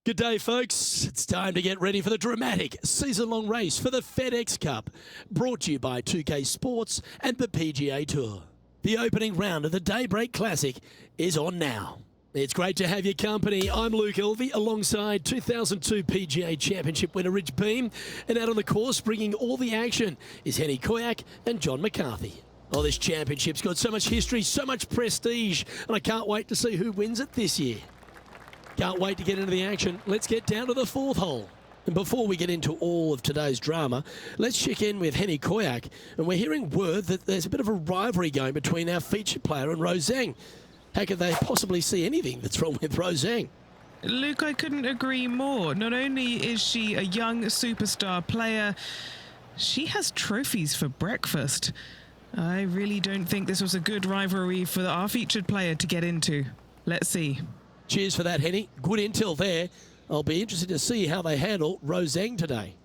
Good day, folks. It's time to get ready for the dramatic season-long race for the FedEx Cup, brought to you by 2K Sports and the PGA Tour. The opening round of the Daybreak Classic is on now. It's great to have your company. I'm Luke Elvey, alongside 2002 PGA Championship winner Rich Beam, and out on the course bringing all the action is Henny Koyak and John McCarthy. Oh, this championship's got so much history, so much prestige, and I can't wait to see who wins it this year. Can't wait to get into the action. Let's get down to the fourth hole. And before we get into all of today's drama, let's check in with Henny Koyak. And we're hearing word that there's a bit of a rivalry going between our featured player and Rose Zhang. How could they possibly see anything that's wrong with Rose Zhang? Luke, I couldn't agree more. Not only is she a young superstar player, she has trophies for breakfast. I really don't think this was a good rivalry for our featured player to get into. Let's see. Cheers for that, Henny. Good intel there. I'll be interested to see how they handle Rose Zhang today.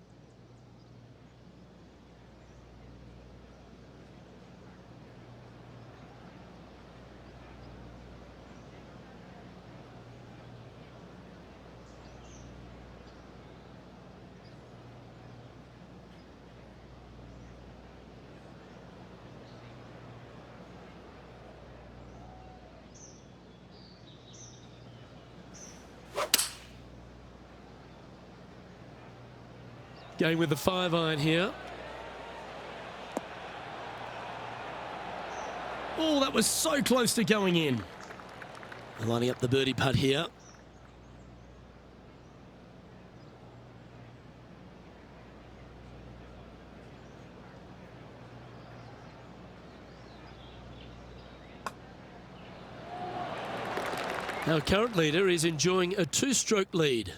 Going with the 5-iron here. Oh, that was so close to going in. Lining up the birdie putt here. Our current leader is enjoying a 2-stroke lead.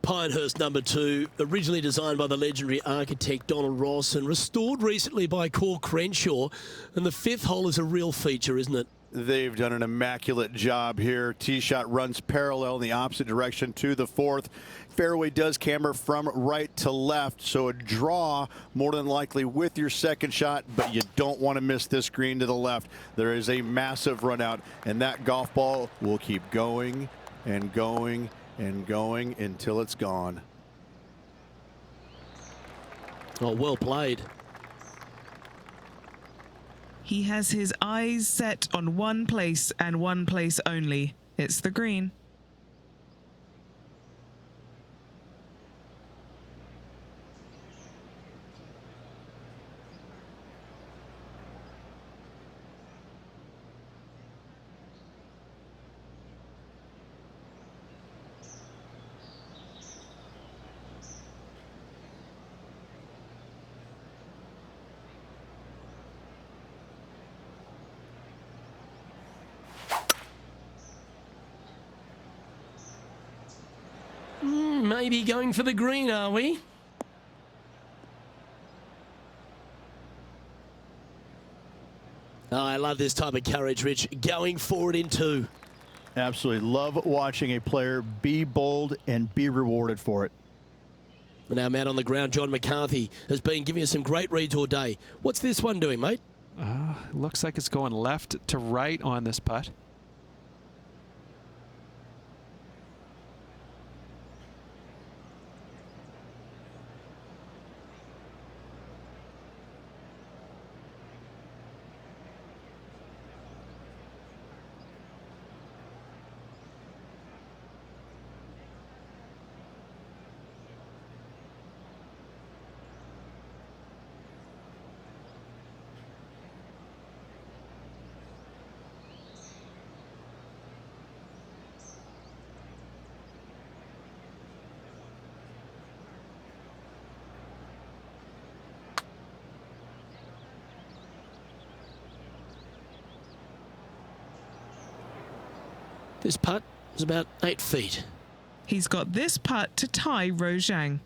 Pinehurst number 2, originally designed by the legendary architect Donald Ross and restored recently by Core Crenshaw. And the 5th hole is a real feature, isn't it? They've done an immaculate job here. Tee shot runs parallel in the opposite direction to the 4th. Fairway does camber from right to left, so a draw more than likely with your second shot, but you don't want to miss this green to the left. There is a massive run out, and that golf ball will keep going and going and going until it's gone. Oh, well played. He has his eyes set on one place and one place only. It's the green. Maybe going for the green, are we? Oh, I love this type of courage, Rich. Going forward in 2. Absolutely. Love watching a player be bold and be rewarded for it. And our man on the ground, John McCarthy, has been giving us some great reads all day. What's this one doing, mate? Looks like it's going left to right on this putt. This putt is about 8 feet. He's got this putt to tie Rose Zhang.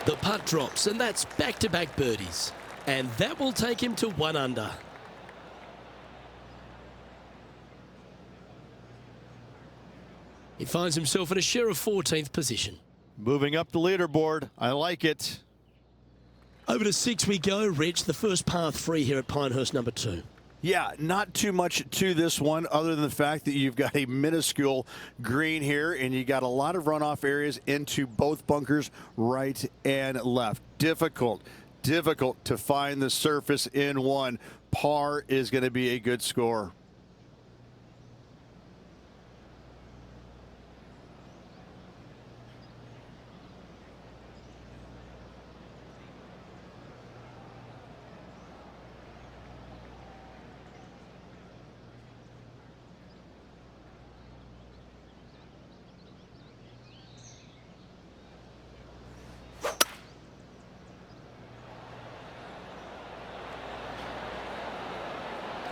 The putt drops, and that's back-to-back birdies. And that will take him to 1 under. He finds himself in a share of 14th position. Moving up the leaderboard. I like it. Over to 6 we go, Rich, the first par 3 here at Pinehurst number 2. Yeah, not too much to this one other than the fact that you've got a minuscule green here and you got a lot of runoff areas into both bunkers, right and left. Difficult to find the surface in one. Par is going to be a good score.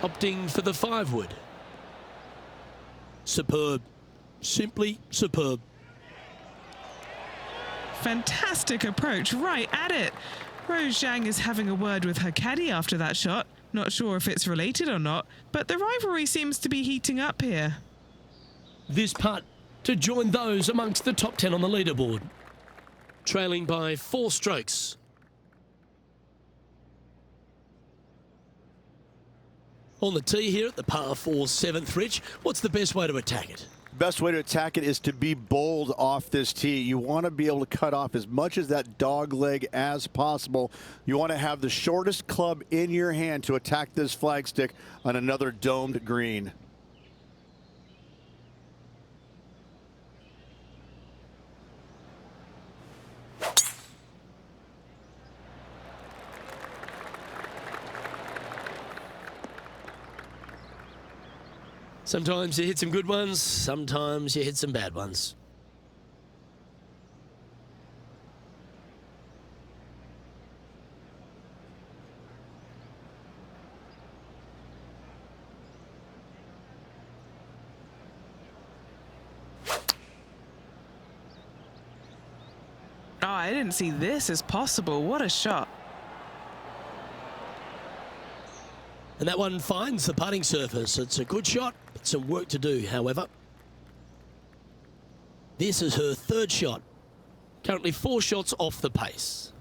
Opting for the 5-wood. Superb. Simply superb. Fantastic approach, right at it. Rose Zhang is having a word with her caddy after that shot. Not sure if it's related or not, but the rivalry seems to be heating up here. This putt to join those amongst the top 10 on the leaderboard. Trailing by 4 strokes. On the tee here at the par 4 7th, Rich, what's the best way to attack it? Best way to attack it is to be bold off this tee. You want to be able to cut off as much as that dog leg as possible. You want to have the shortest club in your hand to attack this flagstick on another domed green. Sometimes you hit some good ones, sometimes you hit some bad ones. Oh, I didn't see this as possible. What a shot. And that one finds the putting surface. It's a good shot, but some work to do, however. This is her 3rd shot. Currently 4 shots off the pace.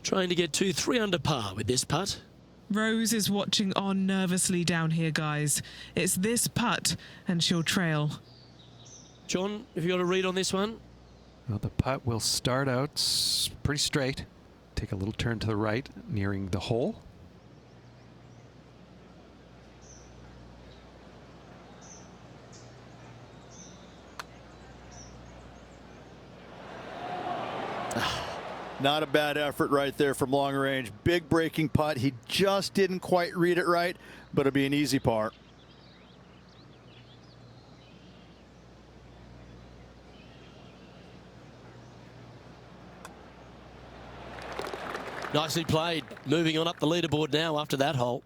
Trying to get to 3 under par with this putt. Rose is watching on nervously down here, guys. It's this putt, and she'll trail. John, have you got a read on this one? Well, the putt will start out pretty straight. Take a little turn to the right, nearing the hole. Not a bad effort right there from long range. Big breaking putt. He just didn't quite read it right, but it'll be an easy par. Nicely played. Moving on up the leaderboard now after that hole.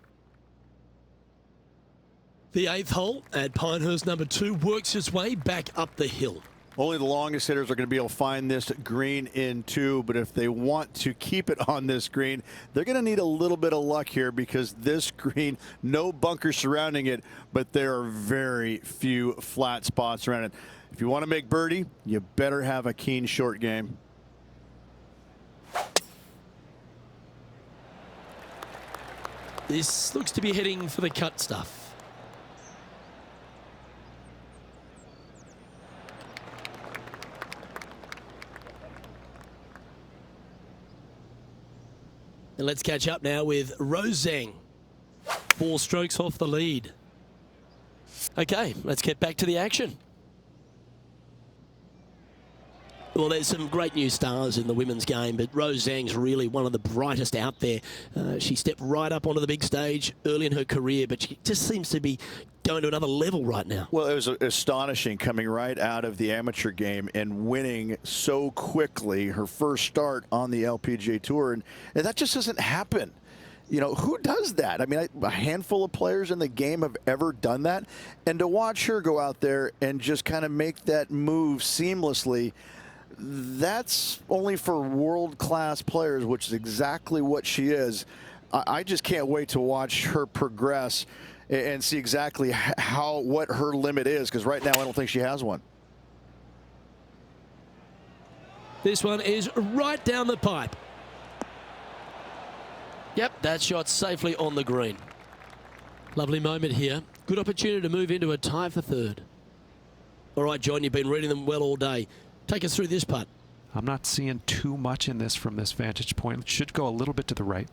The 8th hole at Pinehurst number 2 works its way back up the hill. Only the longest hitters are going to be able to find this green in 2, but if they want to keep it on this green, they're going to need a little bit of luck here because this green, no bunker surrounding it, but there are very few flat spots around it. If you want to make birdie, you better have a keen short game. This looks to be heading for the cut stuff. And let's catch up now with Rose Zhang. 4 strokes off the lead. Okay, let's get back to the action. Well, there's some great new stars in the women's game, but Rose Zhang's really one of the brightest out there. She stepped right up onto the big stage early in her career, but she just seems to be going to another level right now. Well, it was astonishing coming right out of the amateur game and winning so quickly her first start on the LPGA Tour, and that just doesn't happen. You know, who does that? I mean, a handful of players in the game have ever done that, and to watch her go out there and just kind of make that move seamlessly, that's only for world-class players, which is exactly what she is. I just can't wait to watch her progress and see exactly what her limit is, because right now I don't think she has one. This one is right down the pipe. Yep, that shot safely on the green. Lovely moment here. Good opportunity to move into a tie for third. All right, John, you've been reading them well all day. Take us through this putt. I'm not seeing too much in this from this vantage point. It should go a little bit to the right.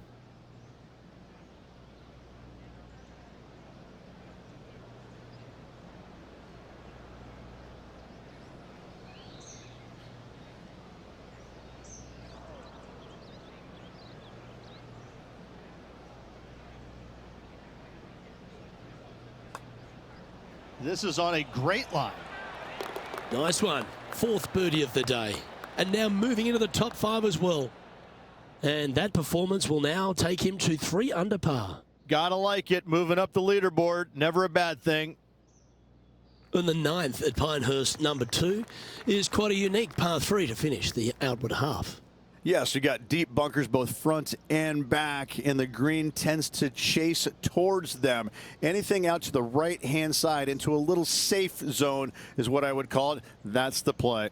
This is on a great line. Nice one. Fourth birdie of the day. And now moving into the top 5 as well. And that performance will now take him to 3 under par. Gotta like it. Moving up the leaderboard. Never a bad thing. And the 9th at Pinehurst, number 2, is quite a unique par 3 to finish the outward half. Yes, you got deep bunkers both front and back, and the green tends to chase towards them. Anything out to the right-hand side into a little safe zone is what I would call it. That's the play.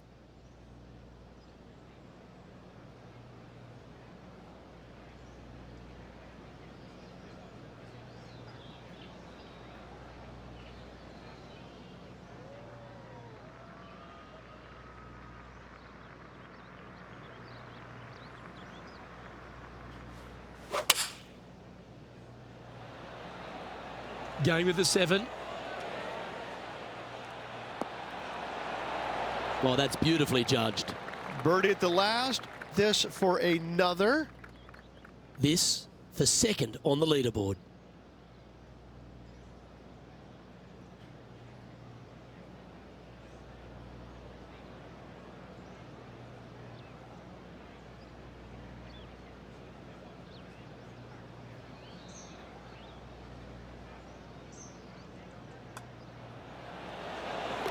Going with the 7. Well, that's beautifully judged. Birdie at the last. This for another. This for second on the leaderboard.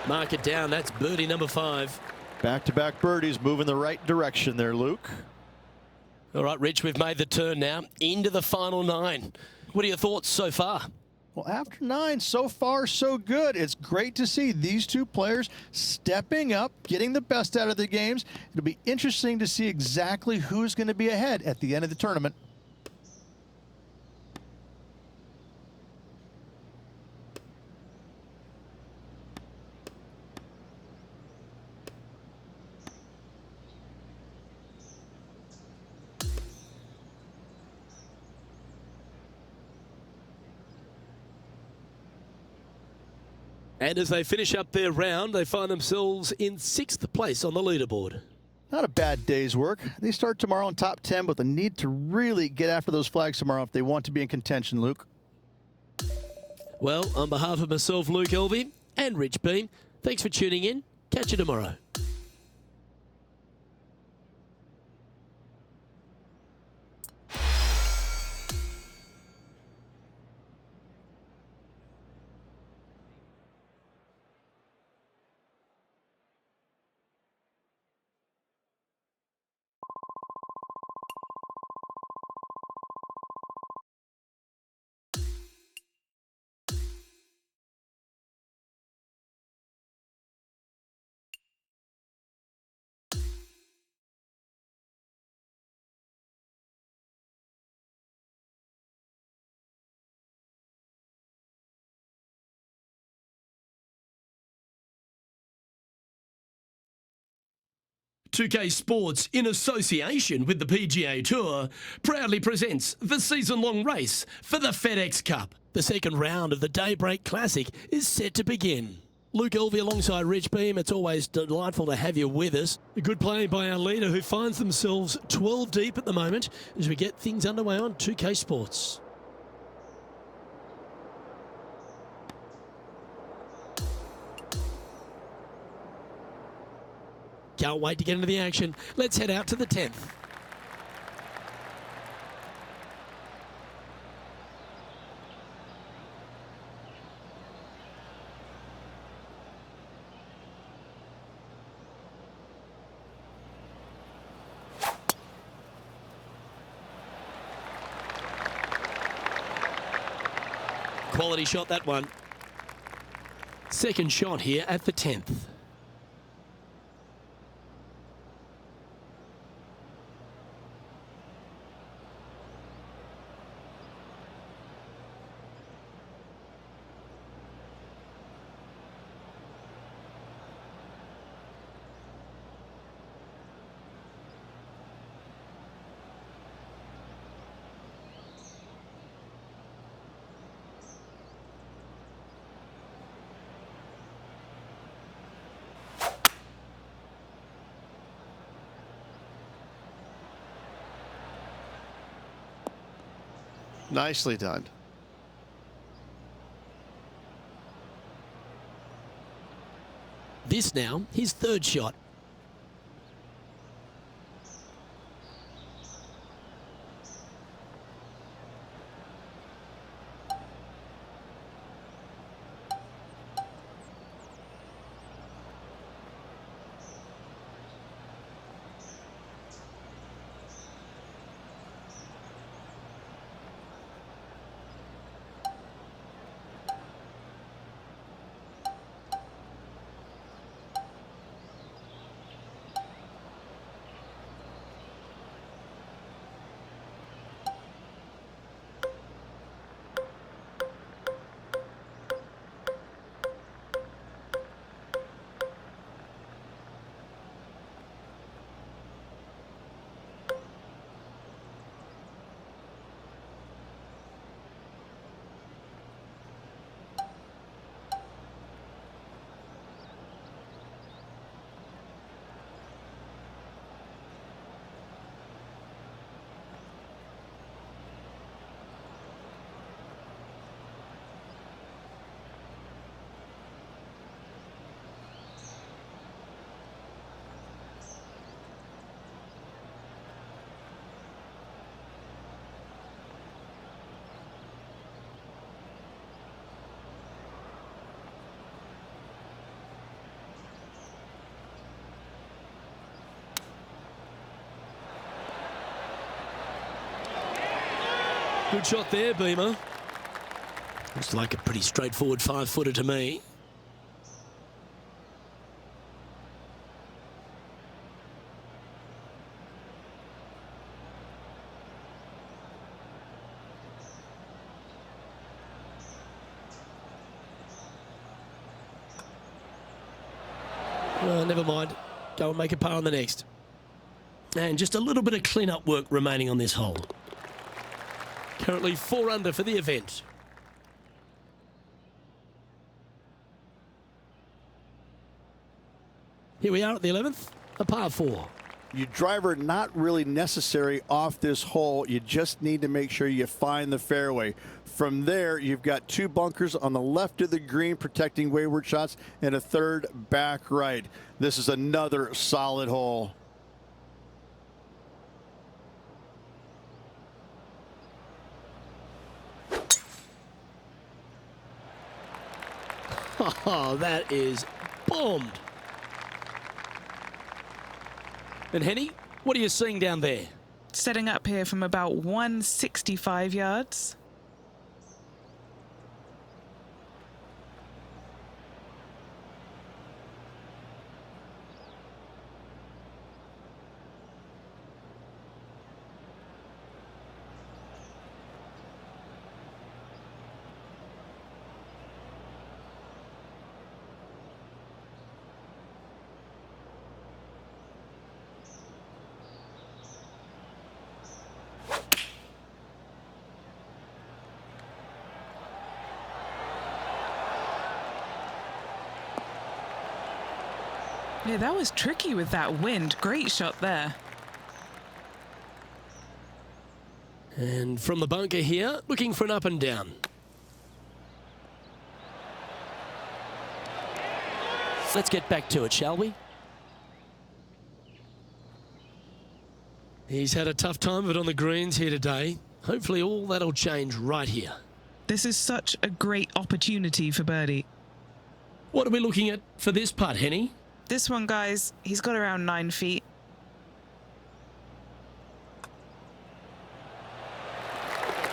Mark it down. That's birdie number 5. Back-to-back birdies, moving the right direction there, Luke. All right, Rich, we've made the turn now into the final 9. What are your thoughts so far? Well, after 9, so far, so good. It's great to see these two players stepping up, getting the best out of the games. It'll be interesting to see exactly who's going to be ahead at the end of the tournament. And as they finish up their round, they find themselves in 6th place on the leaderboard. Not a bad day's work. They start tomorrow in top 10, but they need to really get after those flags tomorrow if they want to be in contention, Luke. Well, on behalf of myself, Luke Elvey, and Rich Beam, thanks for tuning in. Catch you tomorrow. .2K Sports, in association with the PGA Tour, proudly presents the season-long race for the FedEx Cup. The second round of the Daybreak Classic is set to begin. Luke Elvey alongside Rich Beam. It's always delightful to have you with us. A good play by our leader, who finds themselves 12 deep at the moment as we get things underway on 2K Sports. Can't wait to get into the action. Let's head out to the 10th. quality shot, that one. Second shot here at the 10th. Nicely done. This now, his third shot. Good shot there, Beamer. Looks like a pretty straightforward 5-footer to me. Never mind. Go and make a par on the next. And just a little bit of clean-up work remaining on this hole. Currently 4 under for the event. Here we are at the 11th, a par 4. Your driver not really necessary off this hole. You just need to make sure you find the fairway. From there, you've got 2 bunkers on the left of the green protecting wayward shots and a third back right. This is another solid hole. Oh, that is bombed. And Henny, what are you seeing down there? Setting up here from about 165 yards. Yeah, that was tricky with that wind. Great shot there. And from the bunker here, looking for an up and down. Let's get back to it, shall we? He's had a tough time of it on the greens here today. Hopefully all that'll change right here. This is such a great opportunity for birdie. What are we looking at for this putt, Henny? This one, guys, he's got around 9 feet.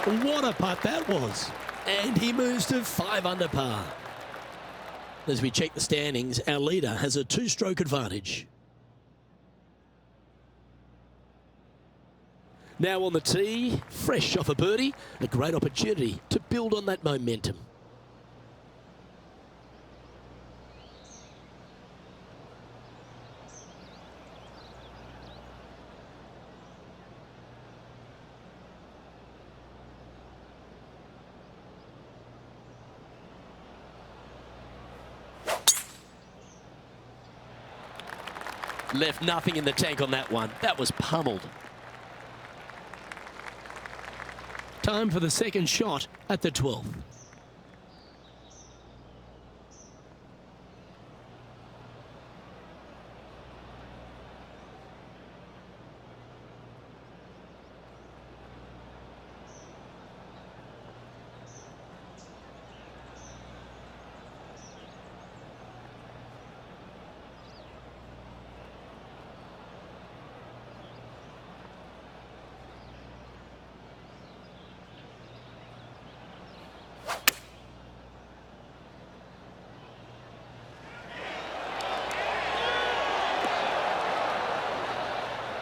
What a putt that was. And he moves to 5 under par. As we check the standings, our leader has a 2-stroke advantage. Now on the tee, fresh off a birdie, a great opportunity to build on that momentum. Left nothing in the tank on that one. That was pummeled. Time for the second shot at the 12th.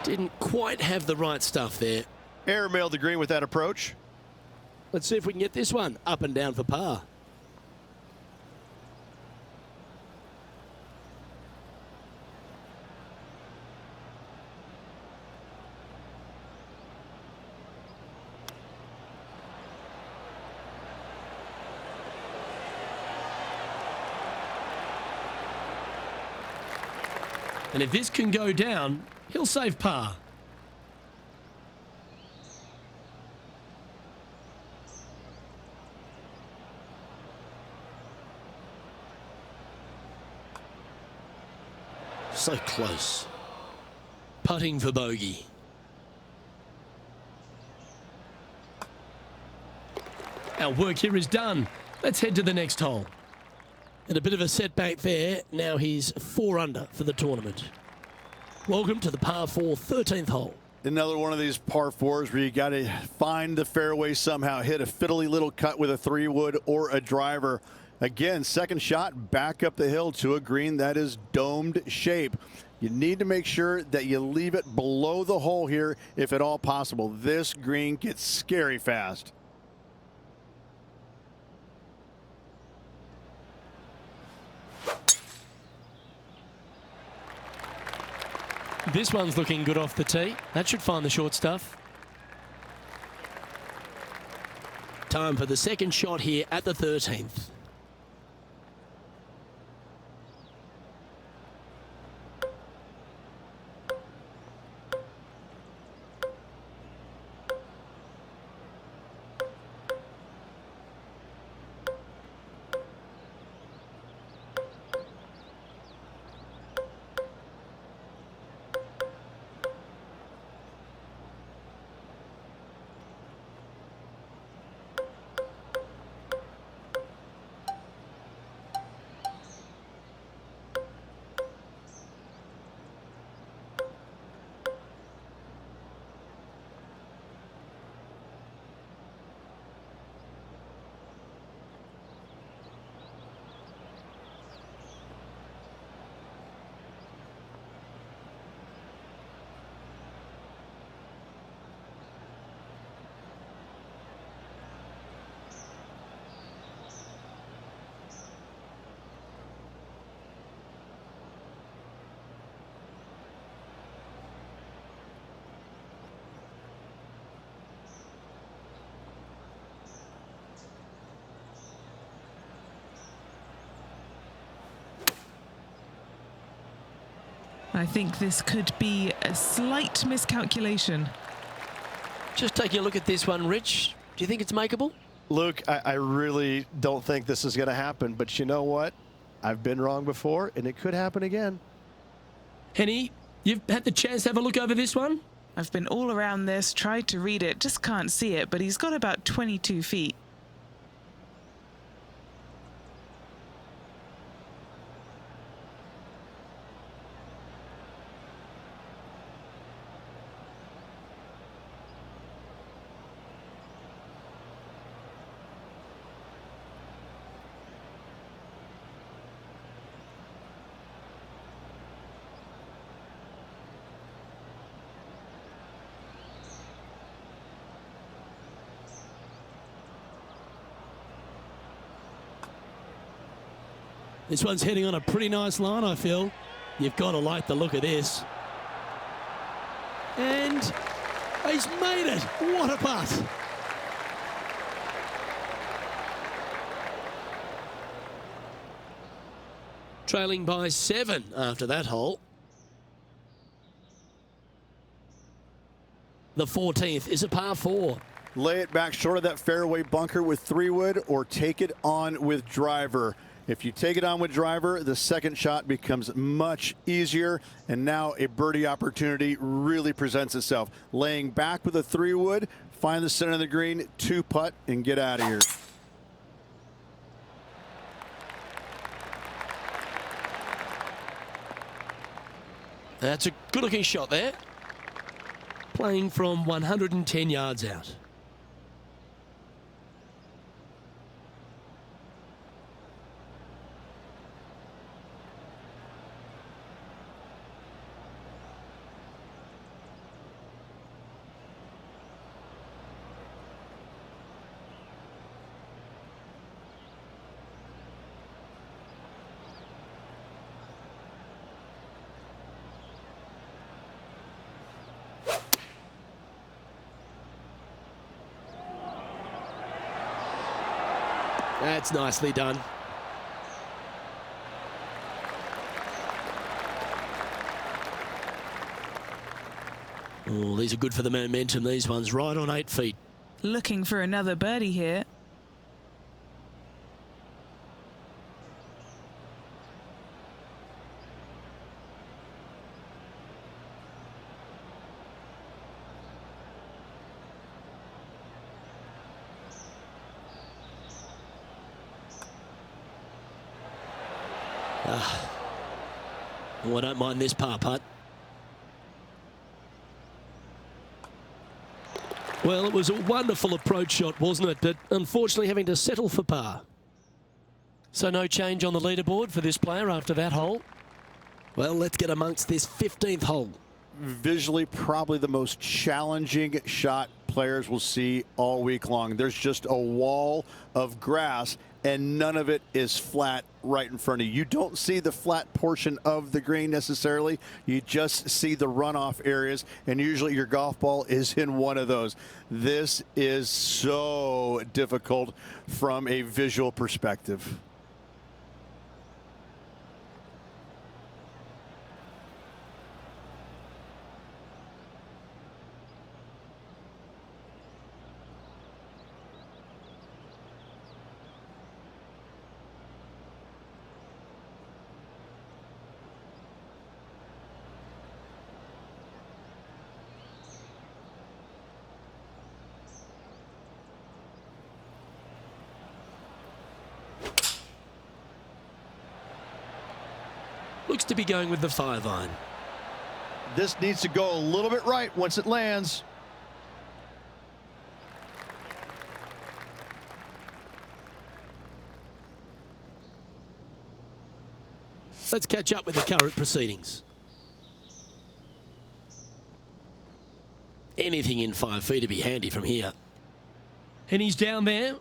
Didn't quite have the right stuff there. Airmailed the green with that approach. Let's see if we can get this one up and down for par. And if this can go down, he'll save par. So close. Putting for bogey. Our work here is done. Let's head to the next hole. And a bit of a setback there. Now he's 4 under for the tournament. Welcome to the par 4 13th hole. Another one of these par 4s where you got to find the fairway somehow, hit a fiddly little cut with a 3-wood or a driver. Again, second shot back up the hill to a green that is domed shape. You need to make sure that you leave it below the hole here if at all possible. This green gets scary fast. This one's looking good off the tee. That should find the short stuff. Time for the second shot here at the 13th. I think this could be a slight miscalculation. Just taking a look at this one, Rich. Do you think it's makeable? Luke, I really don't think this is going to happen, but you know what? I've been wrong before, and it could happen again. Henny, you've had the chance to have a look over this one? I've been all around this, tried to read it, just can't see it, but he's got about 22 feet. This one's heading on a pretty nice line, I feel. You've got to like the look of this. And he's made it. What a putt. Trailing by 7 after that hole. The 14th is a par 4. Lay it back short of that fairway bunker with 3-wood or take it on with driver. If you take it on with driver, the second shot becomes much easier, and now a birdie opportunity really presents itself. Laying back with a 3-wood, find the center of the green, 2-putt, and get out of here. That's a good-looking shot there. Playing from 110 yards out. That's nicely done. Oh, these are good for the momentum, these ones. Right on 8 feet. Looking for another birdie here. Oh, I don't mind this par putt. Well, it was a wonderful approach shot, wasn't it? But unfortunately having to settle for par. So no change on the leaderboard for this player after that hole. Well, let's get amongst this 15th hole. Visually, probably the most challenging shot players will see all week long. There's just a wall of grass, and none of it is flat right in front of you. You don't see the flat portion of the green necessarily. You just see the runoff areas, and usually your golf ball is in one of those. This is so difficult from a visual perspective. Looks to be going with the 5-iron. This needs to go a little bit right once it lands. Let's catch up with the current proceedings. Anything in 5 feet to be handy from here. And he's down there.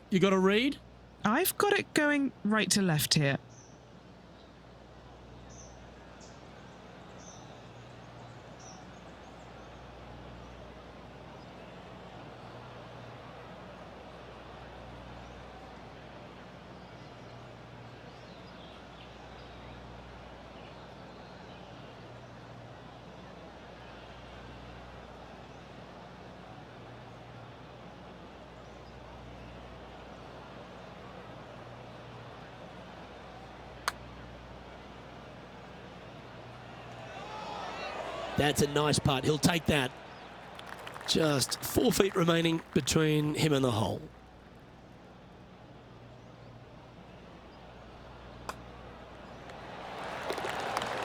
You got a read? I've got it going right to left here. That's a nice putt. He'll take that. Just 4 feet remaining between him and the hole.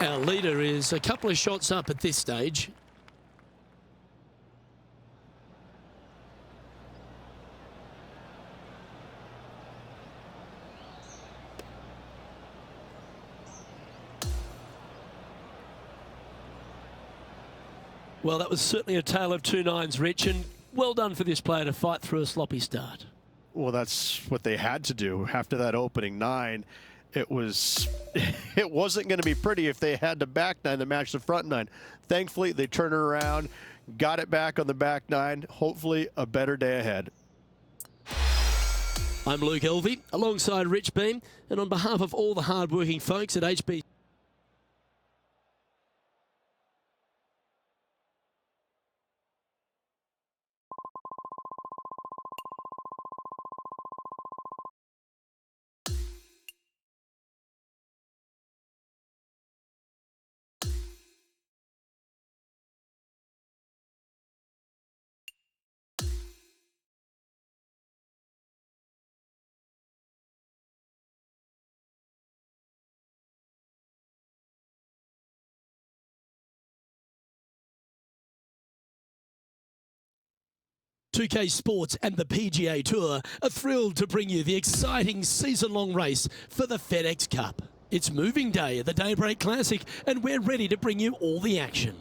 Our leader is a couple of shots up at this stage. Well, that was certainly a tale of two nines, Rich, and well done for this player to fight through a sloppy start. Well, that's what they had to do after that opening 9. it wasn't going to be pretty if they had the back nine to match the front nine. Thankfully, they turned it around, got it back on the back nine. Hopefully, a better day ahead. I'm Luke Elvey, alongside Rich Beam, and on behalf of all the hard-working folks at HB. .2K Sports and the PGA Tour are thrilled to bring you the exciting season-long race for the FedEx Cup. It's moving day at the Daybreak Classic, and we're ready to bring you all the action.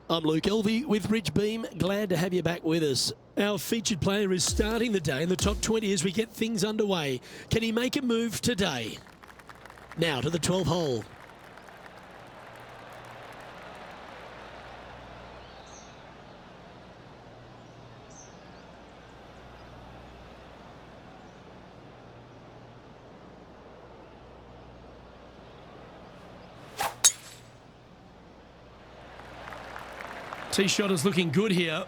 I'm Luke Elvey with Rich Beam. Glad to have you back with us. Our featured player is starting the day in the top 20 as we get things underway. Can he make a move today? Now to the 12th hole. Tee shot is looking good here.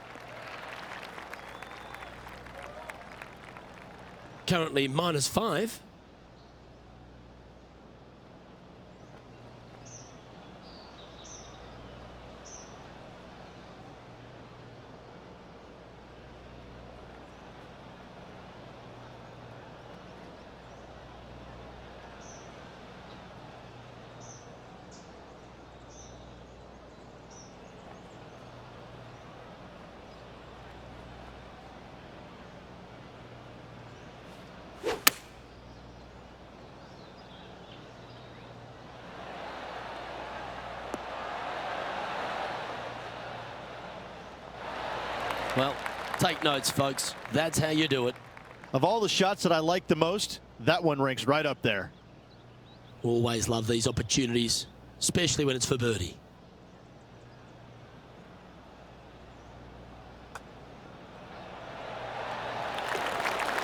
Currently -5. Well, take notes, folks. That's how you do it. Of all the shots that I like the most, that one ranks right up there. Always love these opportunities, especially when it's for birdie.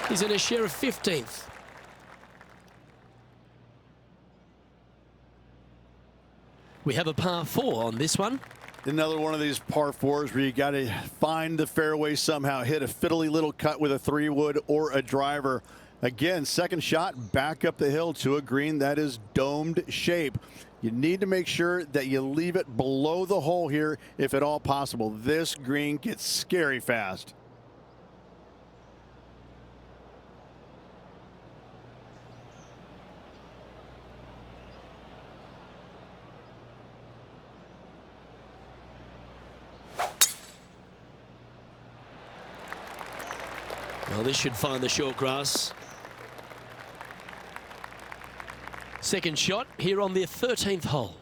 He's in a share of 15th. We have a par 4 on this one. Another one of these par 4s where you got to find the fairway somehow, hit a fiddly little cut with a 3-wood or a driver. Again, second shot back up the hill to a green that is domed shape. You need to make sure that you leave it below the hole here if at all possible. This green gets scary fast. Well, this should find the short grass. Second shot here on the 13th hole.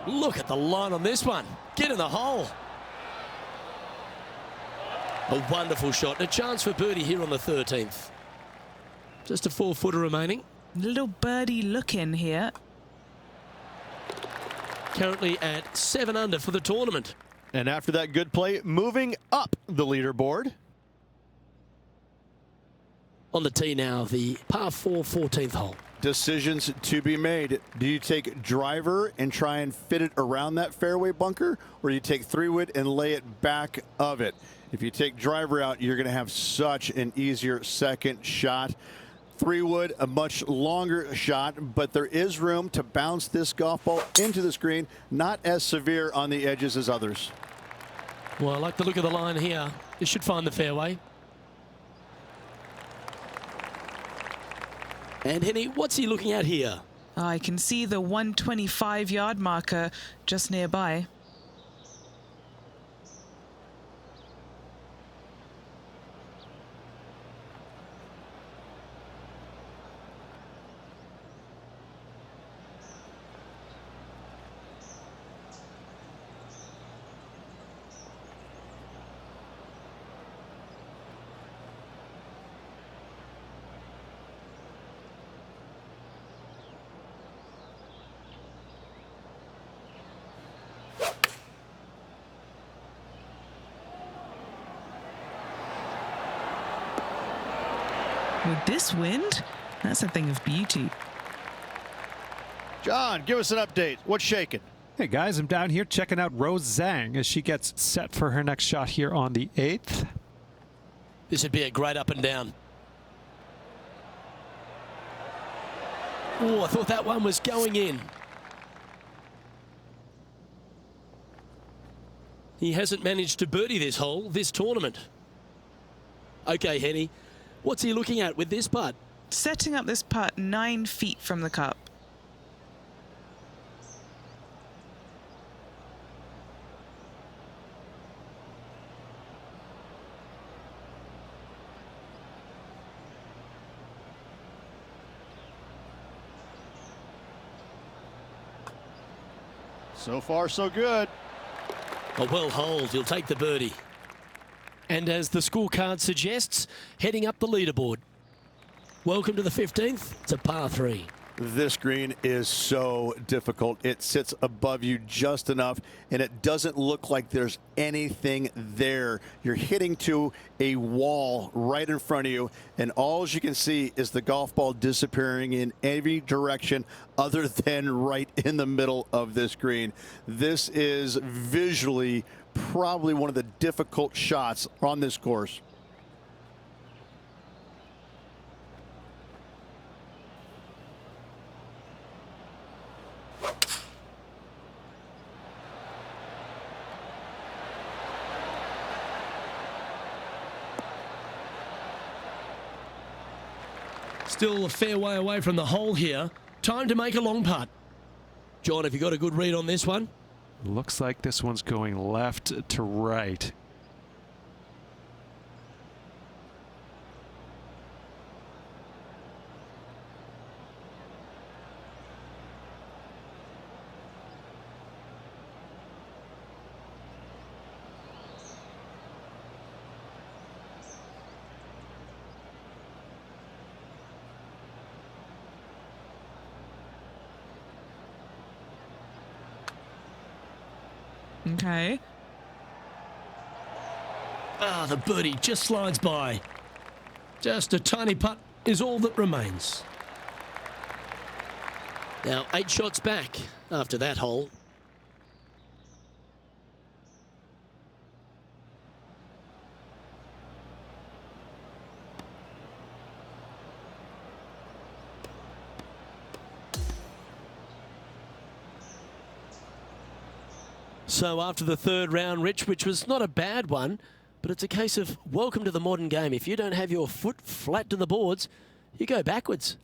Look at the line on this one. Get in the hole. A wonderful shot and a chance for birdie here on the 13th. Just a 4-footer remaining. Little birdie look in here. Currently at 7 under for the tournament. And after that good play, moving up the leaderboard. On the tee now, the par 4 14th hole. Decisions to be made. Do you take driver and try and fit it around that fairway bunker, or you take 3-wood and lay it back of it? If you take driver out, you're going to have such an easier second shot. 3-wood, a much longer shot, but there is room to bounce this golf ball into the screen, not as severe on the edges as others. Well, I like the look of the line here. This should find the fairway. And Henny, what's he looking at here? I can see the 125-yard marker just nearby. With this wind, that's a thing of beauty. John, give us an update. What's shaking? Hey guys, I'm down here checking out Rose Zhang as she gets set for her next shot here on the 8th. This would be a great up and down. Oh, I thought that one was going in. He hasn't managed to birdie this hole, this tournament. Okay, Henny, what's he looking at with this putt? Setting up this putt 9 feet from the cup. So far, so good. A well holed, he'll take the birdie. And as the scorecard suggests, heading up the leaderboard. Welcome to the 15th. It's a par 3. This green is so difficult. It sits above you just enough, and it doesn't look like there's anything there. You're hitting to a wall right in front of you, and all you can see is the golf ball disappearing in every direction other than right in the middle of this green. This is visually probably one of the difficult shots on this course. Still a fair way away from the hole here. Time to make a long putt. John, have you got a good read on this one? Looks like this one's going left to right. Okay. Ah, the birdie just slides by. Just a tiny putt is all that remains. Now 8 shots back after that hole. So after the 3rd round, Rich, which was not a bad one, but it's a case of welcome to the modern game. If you don't have your foot flat to the boards, you go backwards.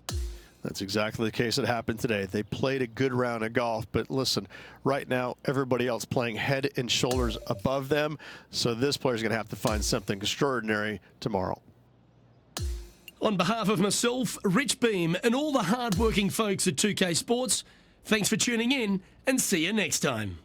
That's exactly the case that happened today. They played a good round of golf, but listen, right now, everybody else playing head and shoulders above them, so this player's going to have to find something extraordinary tomorrow. On behalf of myself, Rich Beam, and all the hard-working folks at 2K Sports, thanks for tuning in, and see you next time.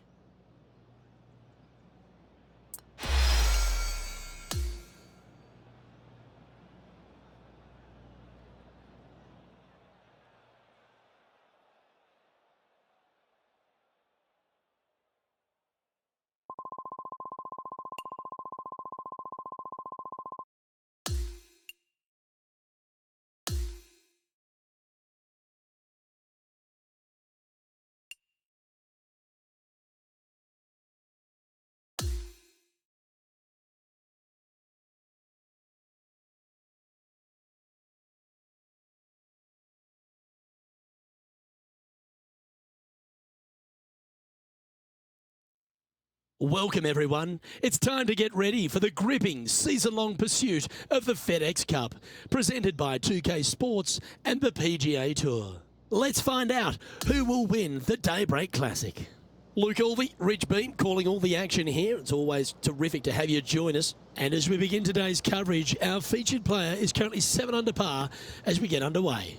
Welcome everyone. It's time to get ready for the gripping season-long pursuit of the FedEx Cup, presented by 2K Sports and the PGA Tour. Let's find out who will win the Daybreak Classic. Luke Alvey, Rich Beam, calling all the action here. It's always terrific to have you join us. And as we begin today's coverage, our featured player is currently 7 under par as we get underway.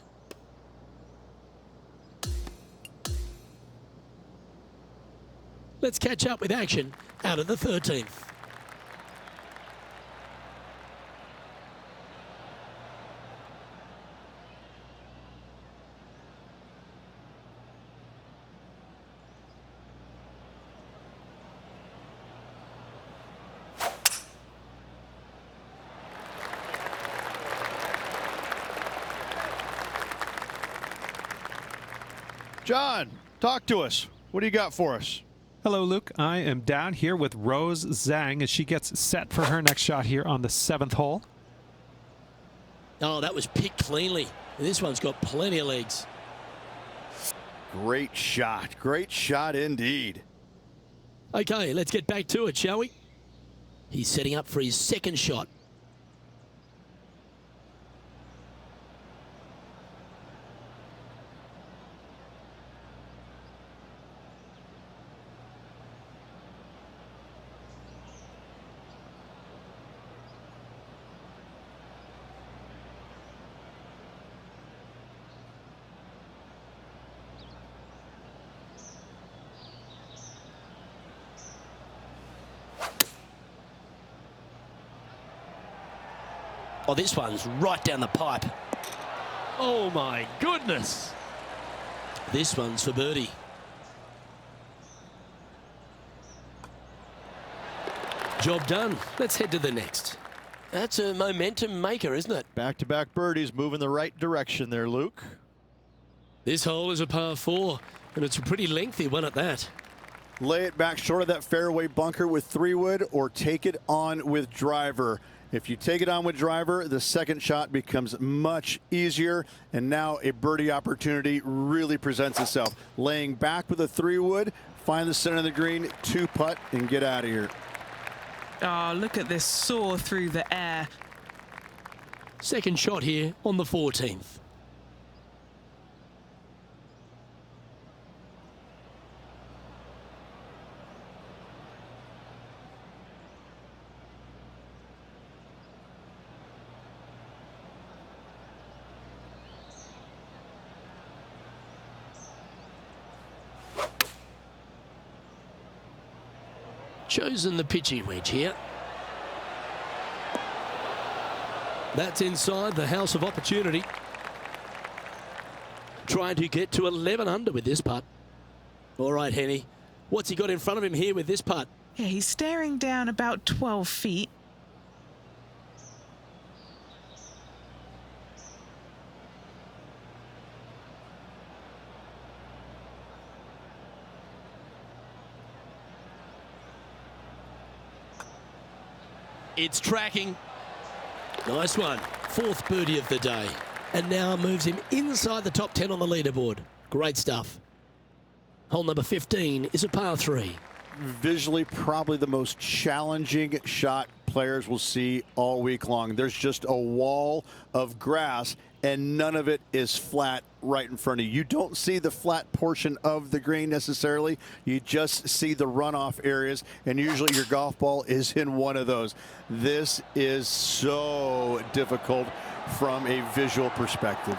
Let's catch up with action out of the 13th. John, talk to us. What do you got for us? Hello, Luke. I am down here with Rose Zhang as she gets set for her next shot here on the 7th hole. Oh, that was picked cleanly. This one's got plenty of legs. Great shot. Great shot indeed. Okay, let's get back to it, shall we? He's setting up for his second shot. Oh, this one's right down the pipe. Oh, my goodness. This one's for birdie. Job done. Let's head to the next. That's a momentum maker, isn't it? Back-to-back birdies, moving the right direction there, Luke. This hole is a par 4, and it's a pretty lengthy one at that. Lay it back short of that fairway bunker with 3-wood or take it on with driver. If you take it on with driver, the second shot becomes much easier, and now a birdie opportunity really presents itself. Laying back with a 3-wood, find the center of the green, 2-putt, and get out of here. Oh, look at this soar through the air. Second shot here on the 14th. Chosen the pitching wedge here. That's inside the house of opportunity. Trying to get to 11 under with this putt. All right, Henny. What's he got in front of him here with this putt? Yeah, he's staring down about 12 feet. It's tracking. Nice one. 4th birdie of the day. And now moves him inside the top 10 on the leaderboard. Great stuff. Hole number 15 is a par 3. Visually, probably the most challenging shot players will see all week long. There's just a wall of grass, and none of it is flat right in front of you. You don't see the flat portion of the green necessarily. You just see the runoff areas, and usually your golf ball is in one of those. This is so difficult from a visual perspective.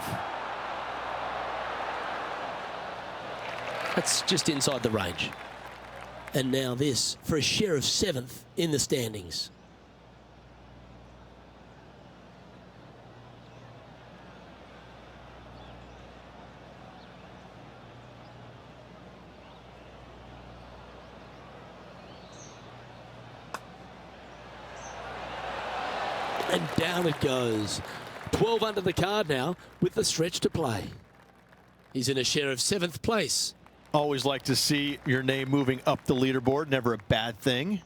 That's just inside the range. And now this for a share of 7th in the standings. And down it goes. 12 under the card now with the stretch to play. He's in a share of 7th place. Always like to see your name moving up the leaderboard. Never a bad thing.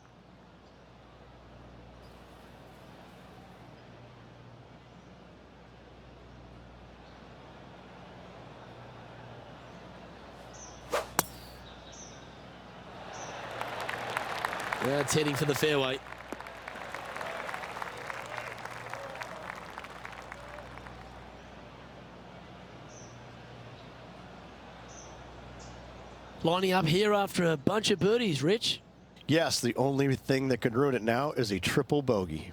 That's heading for the fairway. Lining up here after a bunch of birdies, Rich. Yes, the only thing that could ruin it now is a triple bogey.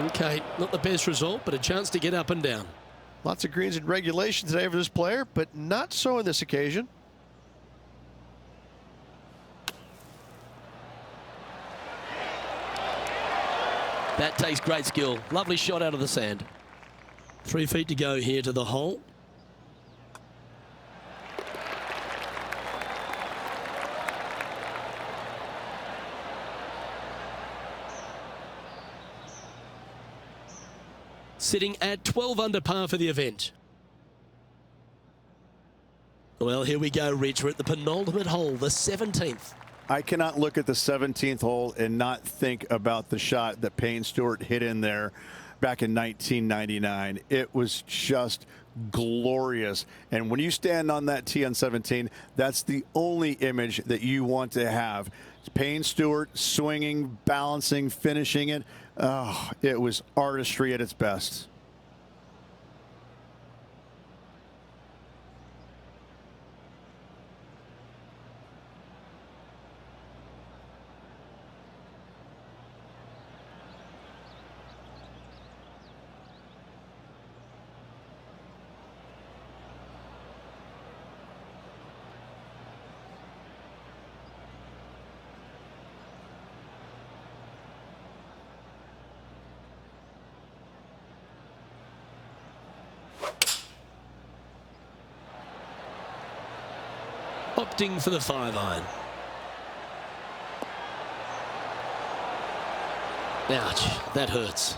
Okay, not the best result, but a chance to get up and down. Lots of greens in regulation today for this player, but not so on this occasion. That takes great skill. Lovely shot out of the sand. 3 feet to go here to the hole. Sitting at 12 under par for the event. Well, here we go, Rich. We're at the penultimate hole, the 17th. I cannot look at the 17th hole and not think about the shot that Payne Stewart hit in there back in 1999. It was just glorious. And when you stand on that tee on 17, that's the only image that you want to have. It's Payne Stewart swinging, balancing, finishing it. Oh, it was artistry at its best. Opting for the 5-iron. Ouch, that hurts.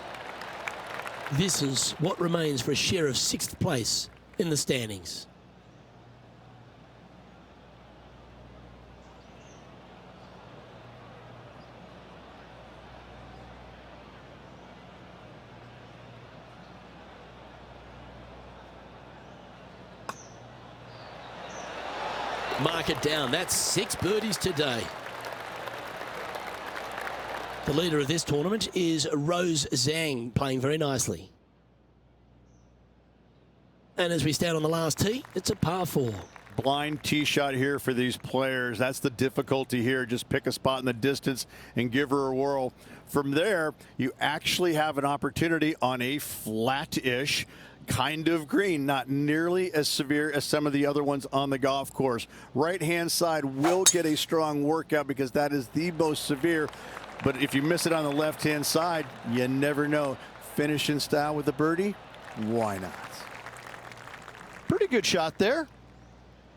This is what remains for a share of 6th place in the standings. Mark it down. That's 6 birdies today. The leader of this tournament is Rose Zhang, playing very nicely. And as we stand on the last tee, it's a par 4. Blind tee shot here for these players. That's the difficulty here. Just pick a spot in the distance and give her a whirl. From there, you actually have an opportunity on a flat-ish kind of green, not nearly as severe as some of the other ones on the golf course. Right-hand side will get a strong workout because that is the most severe. But if you miss it on the left-hand side, you never know. Finish in style with the birdie, why not? Pretty good shot there.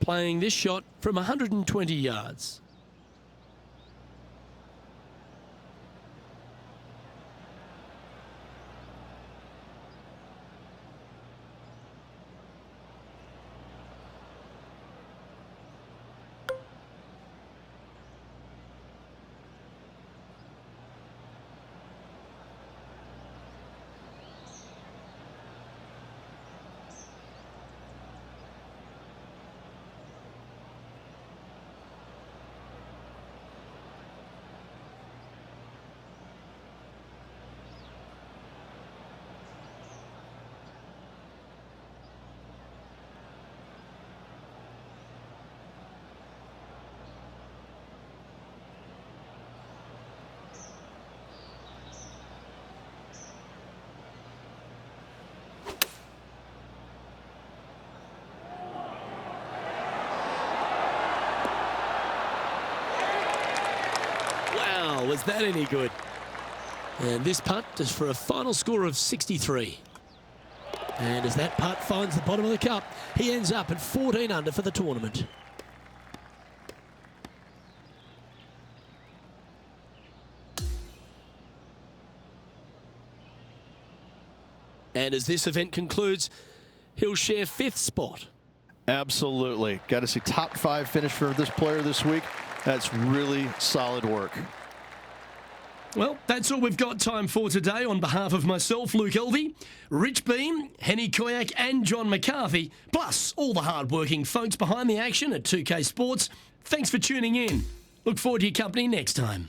Playing this shot from 120 yards. Wow, was that any good? And this putt is for a final score of 63. And as that putt finds the bottom of the cup, he ends up at 14 under for the tournament. And as this event concludes, he'll share 5th spot. Absolutely. Got to see top 5 finish for this player this week. That's really solid work. Well, that's all we've got time for today. On behalf of myself, Luke Elvey, Rich Beam, Henny Koyak and John McCarthy, plus all the hard-working folks behind the action at 2K Sports, thanks for tuning in. Look forward to your company next time.